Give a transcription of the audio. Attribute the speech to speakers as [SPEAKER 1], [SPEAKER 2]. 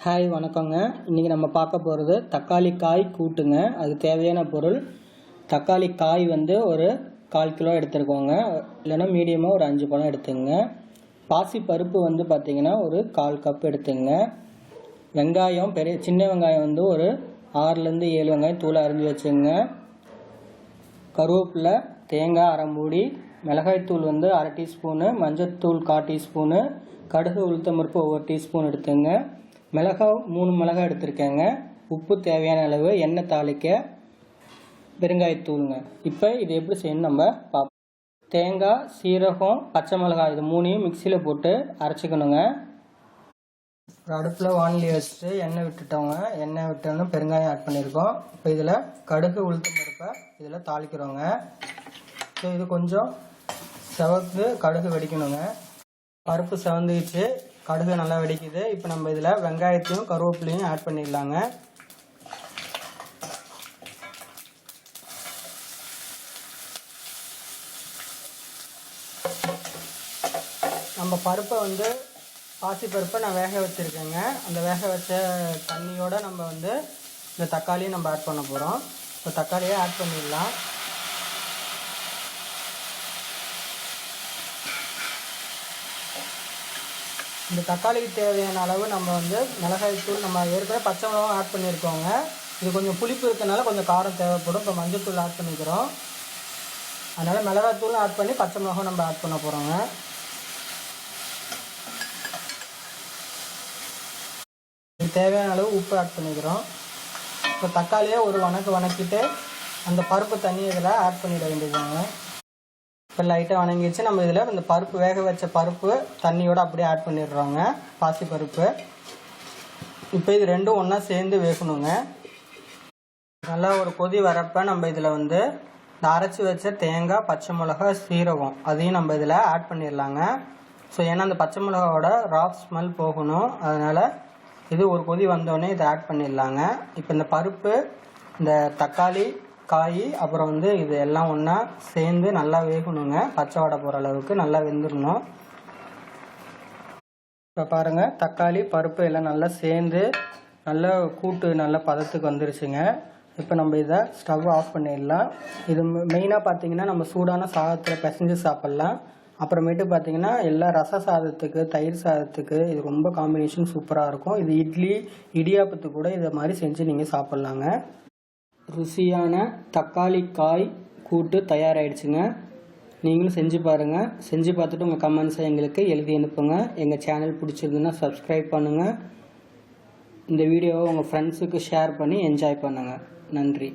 [SPEAKER 1] Hi வணக்கங்க. இன்றைக்கி நம்ம பார்க்க போகிறது தக்காளி காய் கூட்டுங்க. அதுக்கு தேவையான பொருள் தக்காளி காய் வந்து ஒரு 1/4 கிலோ எடுத்துருக்கோங்க, இல்லைன்னா மீடியமாக ஒரு 5 பழம் எடுத்துங்க. பாசி பருப்பு வந்து பார்த்திங்கன்னா ஒரு 1/4 கப் எடுத்துங்க. வெங்காயம் சின்ன வெங்காயம் வந்து ஒரு 6லேருந்து 7 வெங்காயம் தூளை அரிஞ்சு வச்சுங்க. கருவேப்பிலை, தேங்காய் அரை மூடி, மிளகாய்த்தூள் வந்து 1/2 டீஸ்பூனு, மஞ்சள்தூள் 1/4 டீஸ்பூனு, கடுகு உளுத்தம்பருப்பு 1 டீஸ்பூன் எடுத்துங்க. மிளகாய் 3 மிளகாய் எடுத்துருக்கேங்க. உப்பு தேவையான அளவு, எண்ணெய் தாளிக்க, பெருங்காயத்தூளுங்க. இப்போ இது எப்படி செய்யணும் நம்ம பார்ப்போம். தேங்காய், சீரகம், பச்சை மிளகாய் இது 3ஐயும் மிக்சியில் போட்டு அரைச்சிக்கணுங்க. ஒரு அடுப்பில் வானலி வச்சுட்டு எண்ணெய் விட்டுட்டோங்க. எண்ணெய் விட்டோன்னு பெருங்காயம் ஆட் பண்ணியிருக்கோம். இப்போ இதில் கடுகு உளுத்தம்பருப்பை இதில் தாளிக்கிறோங்க. ஸோ இது கொஞ்சம் செவந்து கடுகு வெடிக்கணுங்க. பருப்பு செவந்துக்கிச்சு, கடுகு நல்லா வெடிக்குது. இப்போ நம்ம இதில் வெங்காயத்தையும் கருவேப்பிலையும் ஆட் பண்ணிடலாங்க. நம்ம பருப்பை வந்து பாசிப்பருப்பை நான் வேக வச்சுருக்கேங்க. அந்த வேக வச்ச தண்ணியோடு நம்ம வந்து இந்த தக்காளியை நம்ம ஆட் பண்ண போகிறோம். இப்போ தக்காளியை ஆட் பண்ணிடலாம். இந்த தக்காளிக்கு தேவையான அளவு நம்ம வந்து மிளகாய்த்தூள், நம்ம ஏற்கனவே பச்சை மிளகாவும் ஆட் பண்ணியிருக்கோங்க. இது கொஞ்சம் புளிப்பு இருக்கனால கொஞ்சம் காரம் தேவைப்படும். இப்போ மஞ்சள்தூள் ஆட் பண்ணிக்கிறோம். அதனால் மிளகாய்த்தூளும் ஆட் பண்ணி பச்சை மிளகாவும் நம்ம ஆட் பண்ண போகிறோங்க. இது தேவையான அளவு உப்பு ஆட் பண்ணிக்கிறோம். இப்போ தக்காளியை ஒரு வணக்கிட்டு அந்த பருப்பு தண்ணி இதில் ஆட் பண்ணிட வேண்டியதுங்க. இப்போ லைட்டாக வணங்கிடுச்சு. நம்ம இதில் இந்த பருப்பு வேக வச்ச பருப்பு தண்ணியோடு அப்படியே ஆட் பண்ணிடுறோங்க, பாசி பருப்பு. இப்போ இது ரெண்டும் ஒன்றா சேர்ந்து வேகணுங்க. நல்லா ஒரு கொதி வரப்போ நம்ம இதில் வந்து இந்த அரைச்சி வச்ச தேங்காய், பச்சை மிளகா, சீரகம் அதையும் நம்ம இதில் ஆட் பண்ணிடலாங்க. ஸோ ஏன்னா அந்த பச்சை மிளகாவோட ராஃப் ஸ்மெல் போகணும். அதனால் இது ஒரு கொதி வந்தோடனே இதை ஆட் பண்ணிடலாங்க. இப்போ இந்த பருப்பு, இந்த தக்காளி, காய், அப்புறம் வந்து இது எல்லாம் ஒன்றா சேர்ந்து நல்லா வேகணுங்க. பச்சை வாடை போகிற அளவுக்கு நல்லா வெந்துடணும். இப்போ பாருங்கள், தக்காளி பருப்பு எல்லாம் நல்லா சேர்ந்து நல்லா கூட்டு நல்ல பதத்துக்கு வந்துருச்சுங்க. இப்போ நம்ம இதை ஸ்டவ் ஆஃப் பண்ணிடலாம். இது மெயினாக பார்த்தீங்கன்னா நம்ம சூடான சாதத்தில் பிசைஞ்சு சாப்பிட்லாம். அப்புறமேட்டு பார்த்தீங்கன்னா எல்லா ரச சாதத்துக்கு, தயிர் சாதத்துக்கு இது ரொம்ப காம்பினேஷன் சூப்பராக இருக்கும். இது இட்லி, இடியாப்பத்துக்கு கூட இதை மாதிரி செஞ்சு நீங்கள் சாப்பிட்லாங்க. ருசியான தக்காளி காய் கூட்டு தயாராகிடுச்சுங்க. நீங்களும் செஞ்சு பாருங்கள். செஞ்சு பார்த்துட்டு உங்கள் கமெண்ட்ஸை எங்களுக்கு எழுதி அனுப்புங்க. எங்கள் சேனல் பிடிச்சிருந்துன்னா சப்ஸ்கிரைப் பண்ணுங்கள். இந்த வீடியோவை உங்கள் ஃப்ரெண்ட்ஸுக்கு ஷேர் பண்ணி என்ஜாய் பண்ணுங்கள். நன்றி.